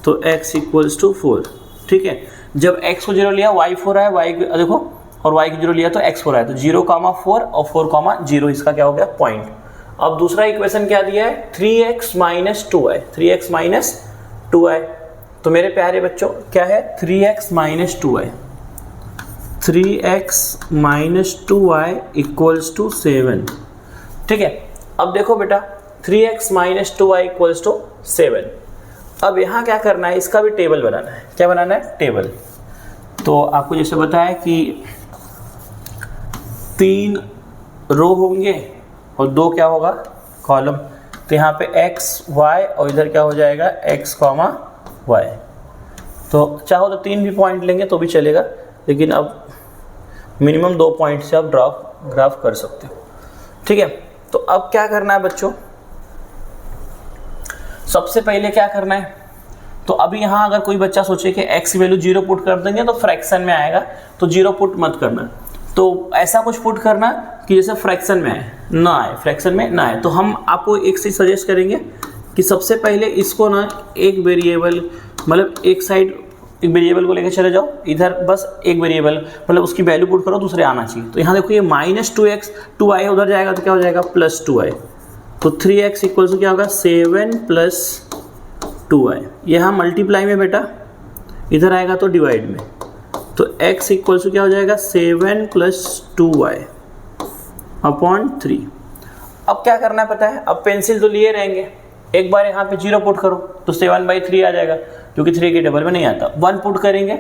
तो x इक्वल्स टू 4, ठीक है। जब x को 0 लिया y 4 आया, y देखो, और y को 0 लिया तो x 4 आया, तो 0,4 और 4,0 इसका क्या हो गया, पॉइंट। अब दूसरा इक्वेशन क्या दिया है, 3x minus 2y, 3x minus 2y। तो मेरे प्यारे बच्चों क्या है, 3x minus 2y, 3x minus 2y equals to 7, ठीक है। अब देखो बेटा 3x minus 2y equals to 7। अब यहाँ क्या करना है, इसका भी टेबल बनाना है। क्या बनाना है, टेबल। तो आपको जैसे बताया कि 3 रो होंगे और 2 क्या होगा, कॉलम। तो यहाँ पे x y और इधर क्या हो जाएगा, x कॉमा y। तो चाहो तो 3 भी पॉइंट लेंगे तो भी चलेगा, लेकिन अब मिनिमम 2 पॉइंट से आप ग्राफ कर सकते हो, ठीक है। तो अब क्या करना है बच्चों, सबसे पहले क्या करना है, तो अभी यहाँ अगर कोई बच्चा सोचे कि x की वैल्यू 0 पुट कर देंगे तो फ्रैक्शन में आएगा, तो 0 पुट मत करना, तो ऐसा कुछ पुट करना कि जैसे फ्रैक्शन में आए ना आए, फ्रैक्शन में ना आए। तो हम आपको एक चीज़ सजेस्ट करेंगे कि सबसे पहले इसको ना एक वेरिएबल, मतलब एक साइड एक वेरिएबल को लेकर चले जाओ, इधर बस एक वेरिएबल मतलब उसकी वैल्यू पुट करो, दूसरे आना चाहिए। तो यहाँ देखो ये -2x 2i उधर जाएगा तो क्या हो जाएगा +2i, तो 3x इक्वल टू क्या होगा 7 + 2i। यहाँ मल्टीप्लाई में बेटा, इधर आएगा तो डिवाइड में, तो x इक्वल टू क्या हो जाएगा 7 + 2i अपॉन 3। अब क्या करना है पता है, अब पेंसिल तो लिए रहेंगे, एक बार यहाँ पे 0 पुट करो तो 7/3 आ जाएगा, जो कि 3 के टेबल में नहीं आता। 1 पुट करेंगे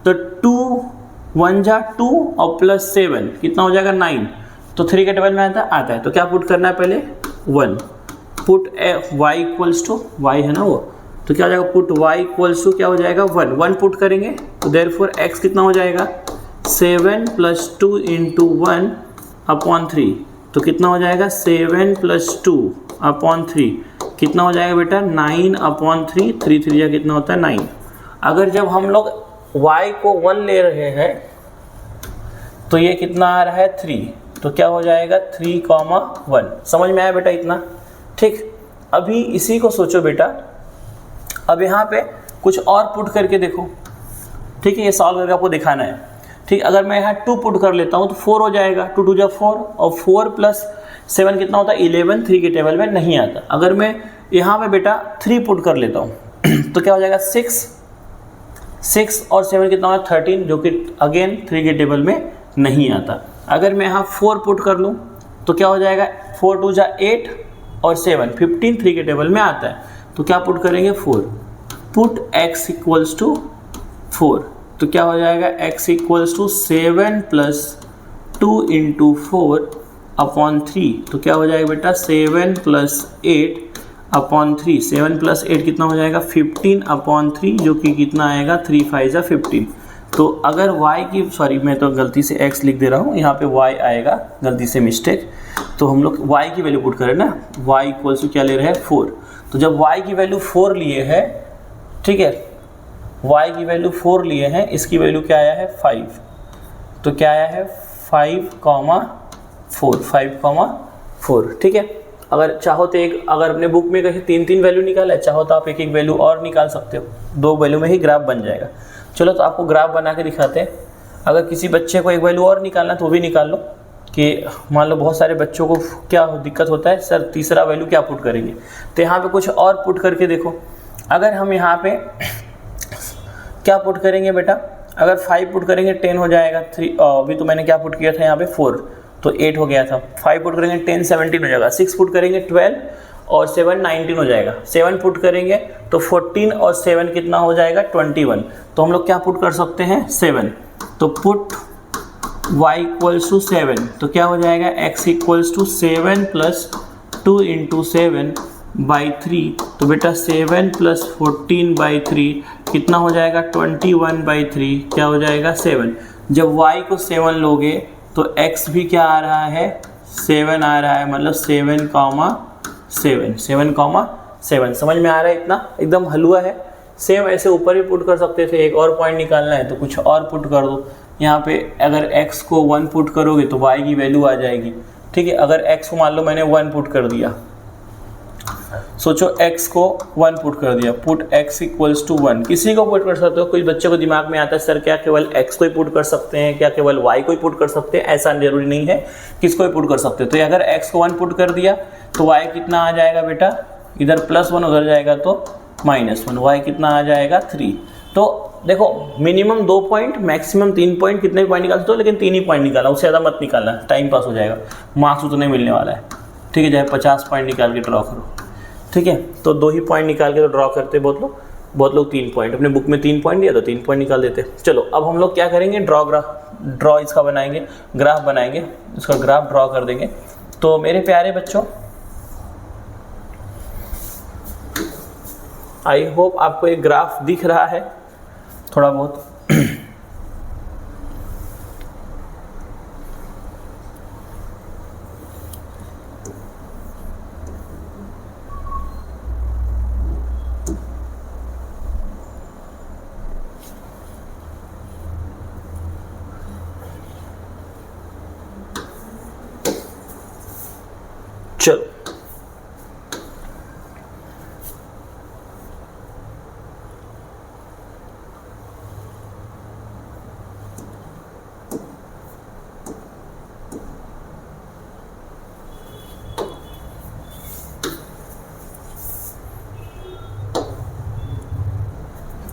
तो 2 1 जा 2 और +7 कितना हो जाएगा 9, तो 3 के टेबल में आता है। तो क्या पुट करना है पहले 1, put y equals to y है ना वो, तो क्या हो जाएगा पुट y इक्वल्स टू क्या हो जाएगा 1 पुट करेंगे तो देयरफॉर x कितना हो जाएगा 7 + 2 × 1 अपॉन 3, तो कितना हो जाएगा 7 + 2 अपॉन 3 कितना हो जाएगा बेटा 9/3, 3 3 या कितना होता है 9। अगर जब हम लोग y को 1 ले रहे हैं तो ये कितना आ रहा है 3, तो क्या हो जाएगा 3,1। समझ में आया बेटा इतना? ठीक, अभी इसी को सोचो बेटा, अब यहाँ पे कुछ और पुट करके देखो, ठीक है, ये सॉल्व करके आपको दिखाना है। ठीक, अगर मैं यहाँ 2 पुट कर लेता हूँ तो 4 हो जाएगा, 2 2 जा 4 और 4 + 7 कितना होता है 11, 3 के टेबल में नहीं आता। अगर मैं यहाँ पे बेटा 3 पुट कर लेता हूँ तो क्या हो जाएगा 6 और 7 कितना होगा 13, जो कि अगेन 3 के टेबल में नहीं आता। अगर मैं यहाँ 4 पुट कर लूँ तो क्या हो जाएगा 4 2 जा 8 और 7 15, 3 के टेबल में आता है। तो क्या पुट करेंगे 4, पुट x इक्वल्स टू 4, तो क्या हो जाएगा x इक्वल्स टू 7 + 2 × 4 अपॉन 3, तो क्या हो जाएगा बेटा 7 + 8 अपॉन 3, 7 + 8 कितना हो जाएगा 15/3, जो कि कितना आएगा 3 5 जा 15। तो अगर y की, सॉरी मैं तो गलती से x लिख दे रहा हूँ, यहाँ पे y आएगा, गलती से मिस्टेक। तो हम लोग y की वैल्यू पुट करें ना, y इक्वल्स टू क्या ले रहे हैं 4, तो जब y की वैल्यू 4 लिए है, ठीक है, y की वैल्यू 4 लिए हैं, इसकी वैल्यू क्या आया है 5, तो क्या आया है 5,4, ठीक है। अगर चाहो तो एक, अगर अपने बुक में कहीं 3 वैल्यू निकाला है, चाहो तो आप एक वैल्यू और निकाल सकते हो, 2 वैल्यू में ही ग्राफ बन जाएगा। चलो तो आपको ग्राफ बना के दिखाते हैं। अगर किसी बच्चे को एक वैल्यू और निकालना है तो वो भी निकाल लो, कि मान लो बहुत सारे बच्चों को क्या दिक्कत होता है, सर तीसरा वैल्यू क्या पुट करेंगे, तो यहाँ पे कुछ और पुट करके देखो। अगर हम यहाँ पे क्या पुट करेंगे बेटा, अगर 5 पुट करेंगे 10 हो जाएगा, 3 अभी तो मैंने क्या पुट किया था यहाँ पे 4, तो 8 हो गया था। 5 पुट करेंगे 10 17 हो जाएगा, 6 पुट करेंगे 12 और 7 19 हो जाएगा। 7 पुट करेंगे तो 14 और 7 कितना हो जाएगा 21। तो हम लोग क्या पुट कर सकते हैं 7, तो पुट y इक्वल्स टू 7, तो क्या हो जाएगा x इक्वल्स टू 7 + 2 × 7/3, तो बेटा 7 + 14/3 कितना हो जाएगा 21/3, क्या हो जाएगा 7। जब y को 7 लोगे तो x भी क्या आ रहा है 7 आ रहा है, मतलब 7,7 समझ में आ रहा है इतना? एकदम हलवा है। सेम ऐसे ऊपर भी पुट कर सकते थे, एक और पॉइंट निकालना है तो कुछ और पुट कर दो। यहाँ पे अगर x को 1 पुट करोगे तो y की वैल्यू आ जाएगी, ठीक है। अगर x को मान लो मैंने 1 पुट कर दिया, सोचो x को 1 पुट कर दिया, पुट x इक्वल्स टू 1, किसी को पुट कर सकते हो। कोई बच्चे को दिमाग में आता है सर क्या केवल x को ही पुट कर सकते हैं, क्या केवल y को ही पुट कर सकते हैं? ऐसा जरूरी नहीं है, किसको ही पुट कर सकते हो। तो अगर x को 1 पुट कर दिया तो y कितना आ जाएगा बेटा, इधर +1 उधर जाएगा तो -1, y कितना आ जाएगा 3। तो देखो मिनिमम 2 पॉइंट, मैक्सिमम 3 पॉइंट, कितने भी पॉइंट निकाल सकते हो, लेकिन 3 ही पॉइंट निकाला, उससे ज़्यादा मत निकालना, टाइम पास हो जाएगा, मार्क्स उतने मिलने वाला है, ठीक है। चाहे 50 पॉइंट निकाल के ड्रॉ करो, ठीक है। तो 2 ही पॉइंट निकाल के तो ड्रॉ करते बहुत लोग 3 पॉइंट, अपने बुक में 3 पॉइंट दिया तो 3 पॉइंट निकाल देते। चलो अब हम लोग क्या करेंगे, ड्रॉ इसका बनाएंगे, ग्राफ बनाएंगे, इसका ग्राफ ड्रॉ कर देंगे। तो मेरे प्यारे बच्चों, आई होप आपको एक ग्राफ दिख रहा है थोड़ा बहुत। चलो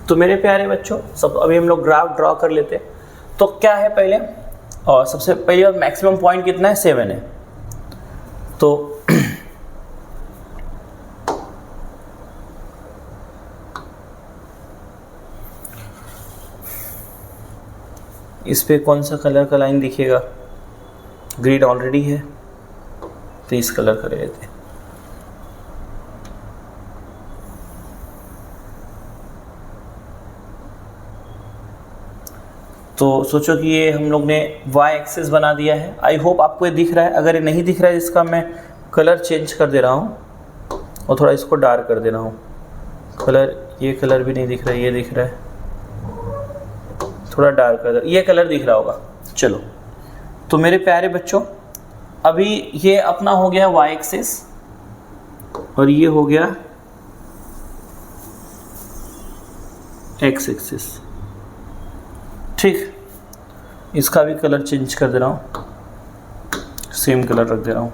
तो मेरे प्यारे बच्चों, सब अभी हम लोग ग्राफ ड्रॉ कर लेते हैं। तो क्या है पहले, और सबसे पहले मैक्सिमम पॉइंट कितना है, 7 है। तो इस पे कौन सा कलर का लाइन दिखेगा, ग्रीन ऑलरेडी है तो इस कलर का ले लेते हैं। तो सोचो कि ये हम लोग ने y एक्सिस बना दिया है। आई होप आपको ये दिख रहा है। अगर ये नहीं दिख रहा है, इसका मैं कलर चेंज कर दे रहा हूँ और थोड़ा इसको डार्क कर दे रहा हूँ। कलर, ये कलर भी नहीं दिख रहा है, ये दिख रहा है, थोड़ा डार्क कर दे, ये कलर दिख रहा होगा। चलो, तो मेरे प्यारे बच्चों, अभी ये अपना हो गया y एक्सिस और ये हो गया x एक्सिस। ठीक, इसका भी कलर चेंज कर दे रहा हूँ, सेम कलर रख दे रहा हूँ।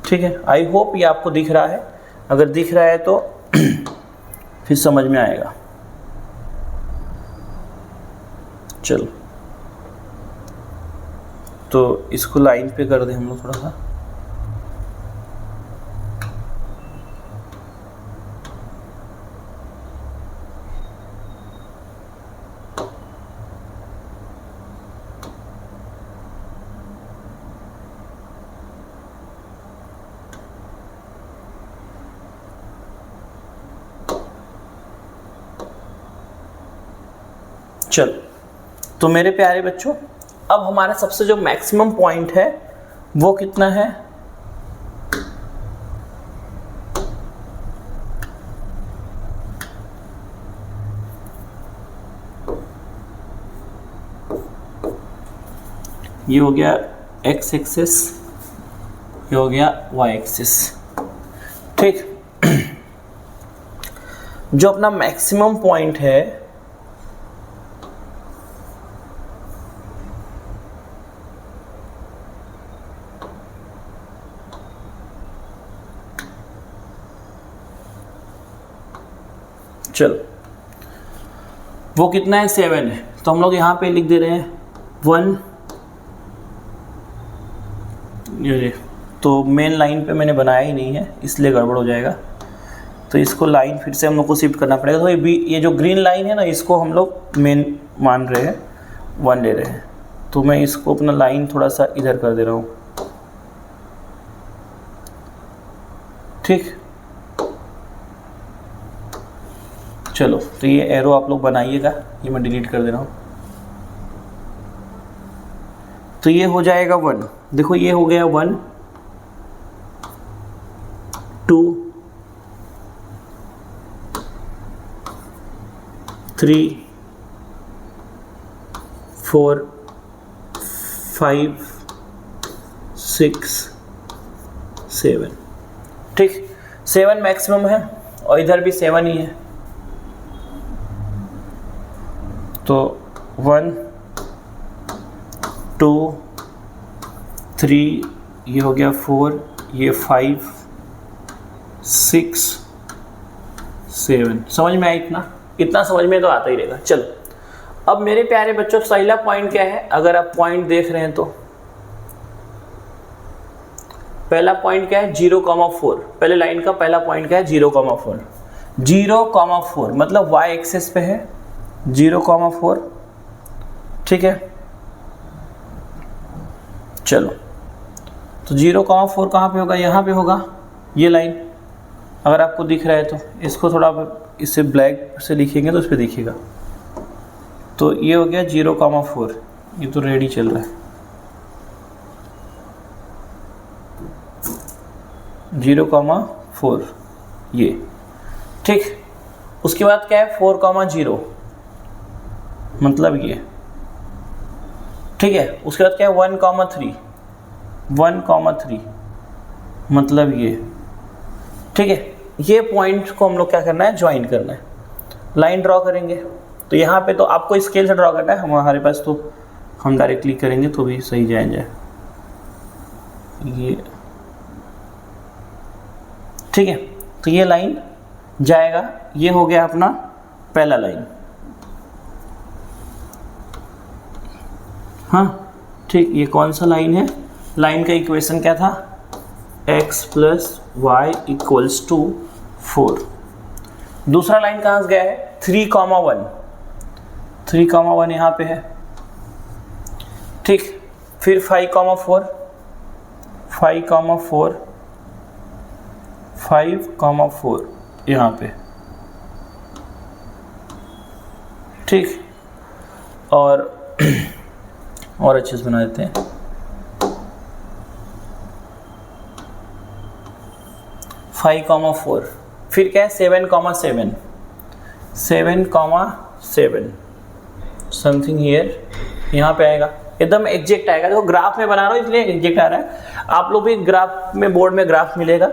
ठीक है, आई होप ये आपको दिख रहा है। अगर दिख रहा है तो फिर समझ में आएगा। चलो, तो इसको लाइन पे कर दें हम लोग थोड़ा सा। चलो, तो मेरे प्यारे बच्चों, अब हमारा सबसे जो मैक्सिमम पॉइंट है वो कितना है, ये हो गया x एक्सिस, ये हो गया y एक्सिस। ठीक, जो अपना मैक्सिमम पॉइंट है चलो, वो कितना है, 7 है। तो हम लोग यहाँ पे लिख दे रहे हैं 1। ये तो मेन लाइन पे मैंने बनाया ही नहीं है, इसलिए गड़बड़ हो जाएगा। तो इसको लाइन फिर से हम लोग को शिफ्ट करना पड़ेगा। तो ये जो ग्रीन लाइन है ना, इसको हम लोग मेन मान रहे हैं, 1 ले रहे हैं। तो मैं इसको अपना लाइन थोड़ा सा इधर कर दे रहा हूँ। ठीक, चलो, तो ये एरो आप लोग बनाइएगा, ये मैं डिलीट कर दे रहा हूँ। तो ये हो जाएगा 1। देखो, ये हो गया 1 2 3 4 5 6 7। ठीक, 7 मैक्सिमम है और इधर भी 7 ही है। तो 1 2 3, ये हो गया 4, ये 5 6 7। समझ में आया? इतना समझ में तो आता ही रहेगा। चलो, अब मेरे प्यारे बच्चों, पहला पॉइंट क्या है, अगर आप पॉइंट देख रहे हैं तो पहला पॉइंट क्या है, 0,4। पहले लाइन का पहला पॉइंट क्या है, 0,4। 0,4 मतलब y एक्सिस पे है 0,4। ठीक है, चलो, तो 0,4 कहाँ पे होगा, यहाँ पे होगा। ये लाइन अगर आपको दिख रहा है तो इसको थोड़ा इससे ब्लैक से लिखेंगे तो उस पर दिखेगा। तो ये हो गया 0,4। ये तो रेडी चल रहा है, 0,4 ये। ठीक, उसके बाद क्या है, 4,0 मतलब ये। ठीक है, उसके बाद क्या है, 1,3 1,3 मतलब ये, ठीक है। ये पॉइंट को हम लोग क्या करना है, ज्वाइन करना है, लाइन ड्रॉ करेंगे। तो यहाँ पे तो आपको स्केल से ड्रॉ करना है, हमारे पास तो हम डायरेक्ट क्लिक करेंगे तो भी सही जाए ये, ठीक है। तो ये लाइन जाएगा, ये हो गया अपना पहला लाइन, हाँ ठीक। ये कौन सा लाइन है, लाइन का इक्वेशन क्या था, x + y = 4। दूसरा लाइन कहाँ से गया है, 3,1, 3,1 यहाँ पे है, ठीक। फिर 5,4, 5,4, 5,4 यहाँ पे, ठीक। और अच्छे से बना देते हैं, 5,4, फिर क्या है 7,7, 7,7 समथिंग हियर, यहाँ पे आएगा, एकदम एग्जैक्ट आएगा। देखो ग्राफ में बना रहा हूँ इसलिए एग्जैक्ट आ रहा है, आप लोग भी ग्राफ में, बोर्ड में ग्राफ मिलेगा,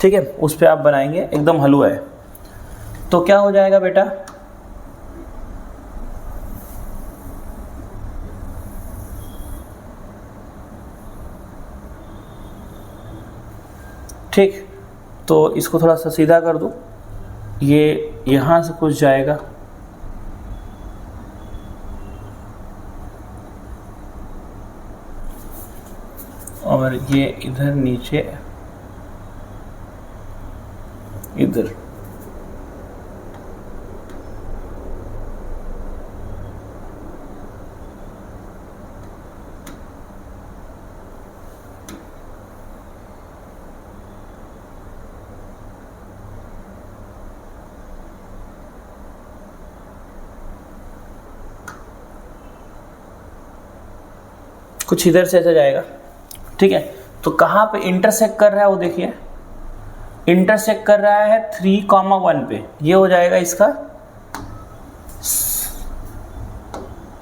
ठीक है, उस पर आप बनाएंगे, एकदम हलवा है। तो क्या हो जाएगा बेटा, ठीक। तो इसको थोड़ा सा सीधा कर दो, ये यहाँ से कुछ जाएगा, और ये इधर नीचे इधर, कुछ इधर से ऐसा जाएगा, ठीक है। तो कहाँ पे इंटरसेक्ट कर रहा है वो देखिए, इंटरसेक्ट कर रहा है 3,1 पे, ये हो जाएगा इसका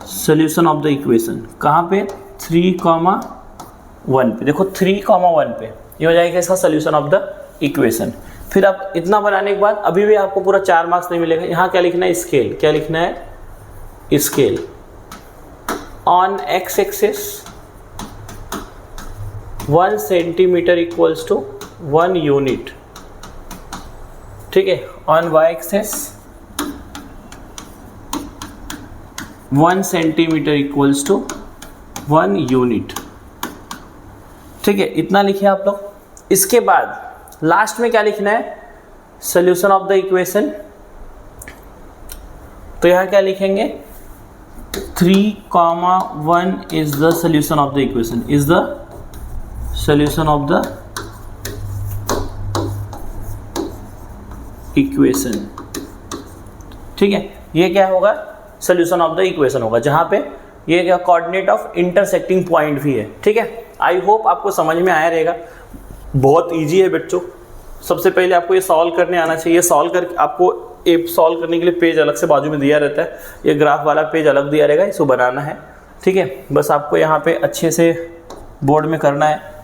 सॉल्यूशन ऑफ द इक्वेशन। कहाँ पे, 3,1 पे, देखो 3,1 पे ये हो जाएगा इसका सॉल्यूशन ऑफ द इक्वेशन। फिर आप इतना बनाने के बाद अभी भी आपको पूरा 4 मार्क्स नहीं मिलेगा, यहाँ क्या लिखना है, स्केल, क्या लिखना है, scale on x axis 1 centimetre = 1 unit, ठीक है। On y axis 1 centimetre = 1 unit, ठीक है। इतना लिखिए आप लोग। इसके बाद लास्ट में क्या लिखना है, सॉल्यूशन ऑफ द इक्वेशन। तो यहाँ क्या लिखेंगे, 3,1 is the solution of the equation, is the solution of the equation, ठीक है। ये क्या होगा, solution of the equation होगा, जहां पे ये क्या कोऑर्डिनेट ऑफ इंटरसेक्टिंग पॉइंट भी है, ठीक है। आई होप आपको समझ में आया रहेगा, बहुत इजी है बच्चों। सबसे पहले आपको ये सॉल्व करने आना चाहिए, सॉल्व करके आपको एक सॉल्व करने के लिए पेज अलग से बाजू में दिया रहता है, ये ग्राफ वाला पेज अलग दिया रहेगा, इसको बनाना है, ठीक है। बस आपको यहाँ पे अच्छे से बोर्ड में करना है,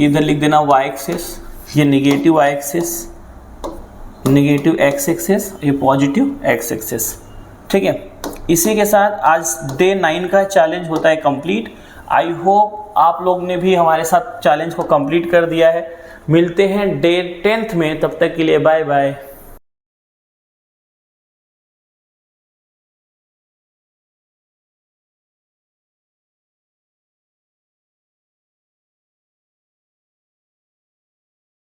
इधर लिख देना वाई एक्सिस, ये negative y axis, negative x axis, ये पॉजिटिव एक्स एक्सिस, ठीक है। इसी के साथ आज डे 9 का चैलेंज होता है कंप्लीट। आई होप आप लोग ने भी हमारे साथ चैलेंज को कंप्लीट कर दिया है। मिलते हैं डे 10th में, तब तक के लिए बाय बाय।